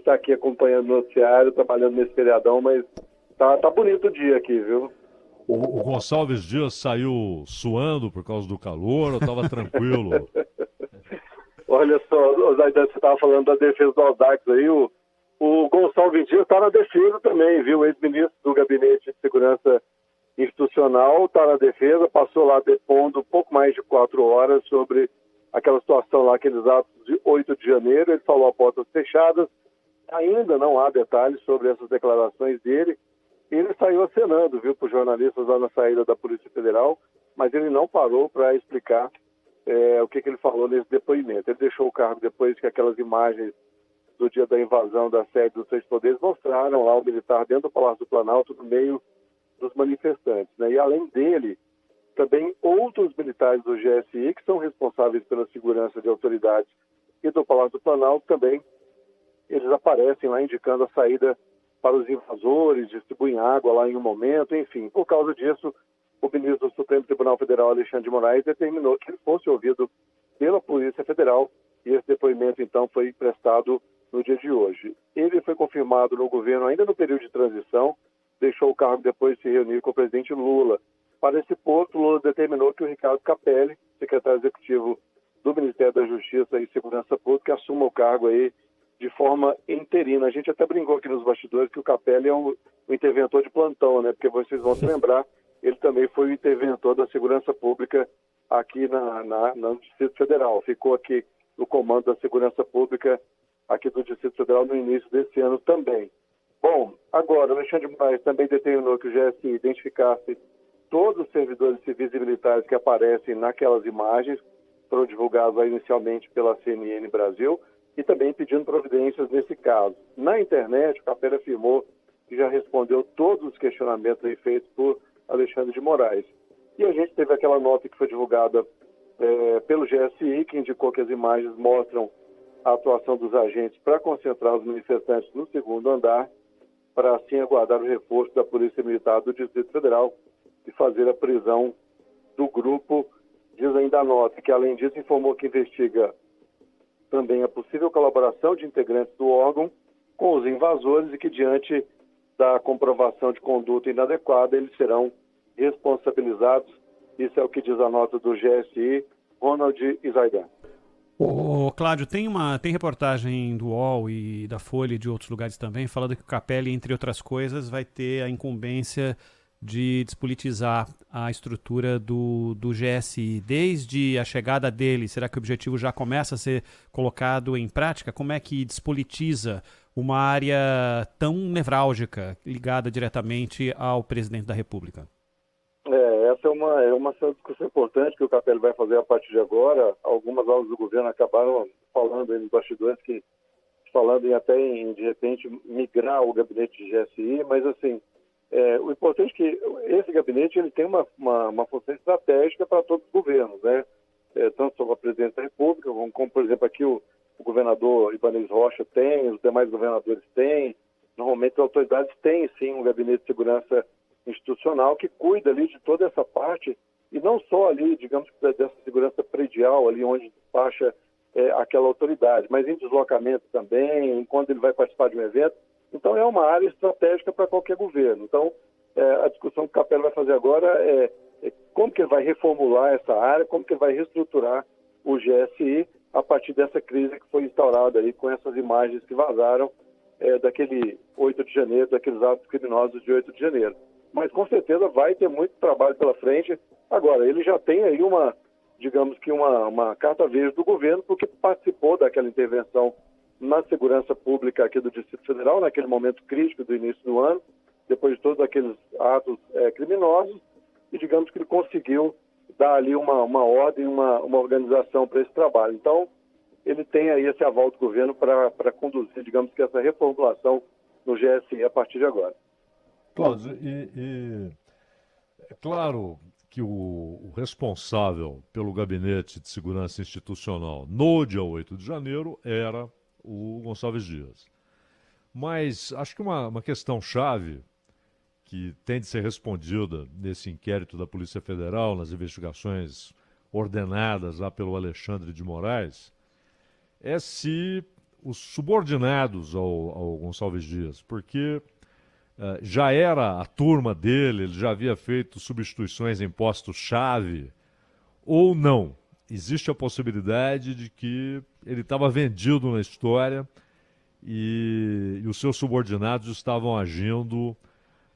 está aqui acompanhando o noticiário, trabalhando nesse feriadão, mas tá bonito o dia aqui, viu? O Gonçalves Dias saiu suando por causa do calor ou estava tranquilo? Olha só, Zaidan, você estava falando da defesa do Audax aí, o Gonçalves Dias está na defesa também, viu? O ex-ministro do Gabinete de Segurança Institucional está na defesa, passou lá depondo pouco mais de 4 horas sobre aquela situação lá, aqueles atos de 8 de janeiro. Ele falou a portas fechadas, ainda não há detalhes sobre essas declarações dele. Ele saiu acenando, viu, para os jornalistas lá na saída da Polícia Federal, mas ele não parou para explicar o que ele falou nesse depoimento. Ele deixou o cargo depois que aquelas imagens do dia da invasão da sede dos Três Poderes mostraram lá o militar dentro do Palácio do Planalto, no meio dos manifestantes, né? E além dele, também outros militares do GSI, que são responsáveis pela segurança de autoridades e do Palácio do Planalto, também eles aparecem lá indicando a saída para os invasores, distribuem água lá em um momento, enfim. Por causa disso, o ministro do Supremo Tribunal Federal, Alexandre de Moraes, determinou que ele fosse ouvido pela Polícia Federal e esse depoimento, então, foi prestado no dia de hoje. Ele foi confirmado no governo ainda no período de transição, deixou o cargo depois de se reunir com o presidente Lula. Para esse posto, Lula determinou que o Ricardo Capelli, secretário executivo do Ministério da Justiça e Segurança Pública, assuma o cargo aí de forma interina. A gente até brincou aqui nos bastidores que o Capelli é um interventor de plantão, né? Porque vocês vão se lembrar, ele também foi o interventor da segurança pública aqui no Distrito Federal. Ficou aqui no comando da segurança pública aqui do Distrito Federal no início desse ano também. Bom, agora, o Alexandre de Moraes também determinou que o GSI identificasse todos os servidores civis e militares que aparecem naquelas imagens, foram divulgados lá inicialmente pela CNN Brasil, e também pedindo providências nesse caso. Na internet, o Capelli afirmou que já respondeu todos os questionamentos aí feitos por Alexandre de Moraes. E a gente teve aquela nota que foi divulgada pelo GSI, que indicou que as imagens mostram a atuação dos agentes para concentrar os manifestantes no segundo andar, para assim aguardar o reforço da Polícia Militar do Distrito Federal e fazer a prisão do grupo. Diz ainda a nota que, além disso, informou que investiga também a possível colaboração de integrantes do órgão com os invasores e que, diante da comprovação de conduta inadequada, eles serão responsabilizados. Isso é o que diz a nota do GSI, Ronald e Zaidan. Ô, Cláudio, tem reportagem do UOL e da Folha e de outros lugares também, falando que o Capelli, entre outras coisas, vai ter a incumbência de despolitizar a estrutura do GSI. Desde a chegada dele, será que o objetivo já começa a ser colocado em prática? Como é que despolitiza uma área tão nevrálgica, ligada diretamente ao presidente da República? Essa é uma discussão importante que o Capelli vai fazer a partir de agora. Algumas aulas do governo acabaram falando aí nos bastidores, falando de repente, migrar o gabinete de GSI, mas assim, o importante é que esse gabinete ele tem uma função estratégica para todos os governos, né? Tanto sobre a presidência da República, como por exemplo, aqui o governador Ibanez Rocha tem, os demais governadores têm. Normalmente as autoridades têm, sim, um gabinete de segurança institucional que cuida ali de toda essa parte, e não só ali, digamos, dessa segurança predial, ali onde despacha aquela autoridade, mas em deslocamento também, quando ele vai participar de um evento. Então é uma área estratégica para qualquer governo. Então a discussão que o Capelli vai fazer agora é como que ele vai reformular essa área, como que ele vai reestruturar o GSI a partir dessa crise que foi instaurada aí com essas imagens que vazaram daquele 8 de janeiro, daqueles atos criminosos de 8 de janeiro. Mas com certeza vai ter muito trabalho pela frente. Agora, ele já tem aí uma carta verde do governo, porque participou daquela intervenção na segurança pública aqui do Distrito Federal, naquele momento crítico do início do ano, depois de todos aqueles atos criminosos, e digamos que ele conseguiu dar ali uma ordem, uma organização para esse trabalho. Então, ele tem aí esse aval do governo para conduzir, digamos que essa reformulação no GSI a partir de agora. Cláudio, é claro que o responsável pelo Gabinete de Segurança Institucional no dia 8 de janeiro era o Gonçalves Dias. Mas acho que uma questão chave que tem de ser respondida nesse inquérito da Polícia Federal, nas investigações ordenadas lá pelo Alexandre de Moraes, é se os subordinados ao Gonçalves Dias, porque já era a turma dele, ele já havia feito substituições em postos-chave, ou não? Existe a possibilidade de que ele estava vendido na história e os seus subordinados estavam agindo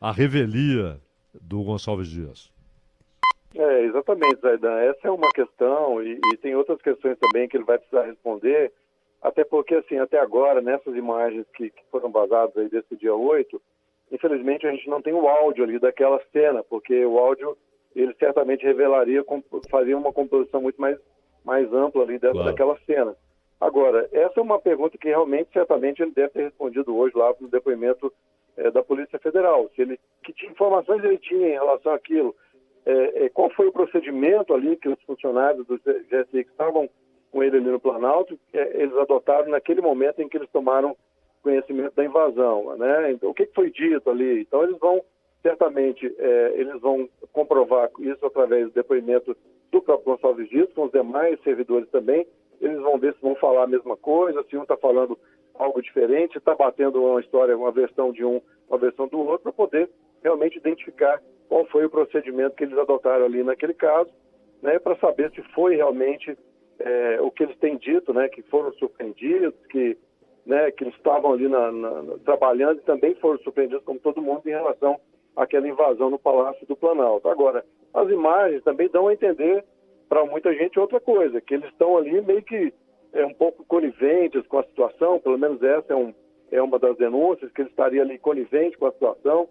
à revelia do Gonçalves Dias. Exatamente, Zaidan. Essa é uma questão e tem outras questões também que ele vai precisar responder, até porque, assim, até agora, nessas imagens que foram vazadas aí desse dia 8, infelizmente a gente não tem o áudio ali daquela cena, porque o áudio, ele certamente revelaria, faria uma composição muito mais ampla ali daquela cena. Agora, essa é uma pergunta que realmente, certamente, ele deve ter respondido hoje lá no depoimento da Polícia Federal. Que informações ele tinha em relação àquilo, qual foi o procedimento ali que os funcionários do GSI que estavam com ele ali no Planalto, eles adotaram naquele momento em que eles tomaram conhecimento da invasão, né? Então, o que foi dito ali? Então, eles vão, certamente, eles vão comprovar isso através do depoimento do próprio Gonçalves Dias, com os demais servidores também. Eles vão ver se vão falar a mesma coisa, se um está falando algo diferente, está batendo uma história, uma versão de um, uma versão do outro, para poder realmente identificar qual foi o procedimento que eles adotaram ali naquele caso, né, para saber se foi realmente o que eles têm dito, né, que foram surpreendidos, que eles estavam ali trabalhando e também foram surpreendidos, como todo mundo, em relação àquela invasão no Palácio do Planalto. Agora, as imagens também dão a entender para muita gente outra coisa, que eles estão ali meio que um pouco coniventes com a situação, pelo menos essa é uma das denúncias, que ele estaria ali conivente com a situação,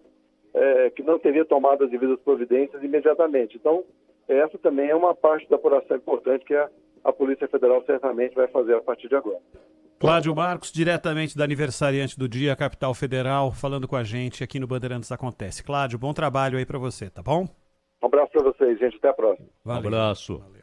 que não teria tomado as devidas providências imediatamente. Então, essa também é uma parte da apuração importante que a Polícia Federal certamente vai fazer a partir de agora. Cláudio Marcos, diretamente da aniversariante do dia, Capital Federal, falando com a gente aqui no Bandeirantes Acontece. Cláudio, bom trabalho aí para você, tá bom? Um abraço para vocês, gente. Até a próxima. Valeu. Um abraço. Valeu.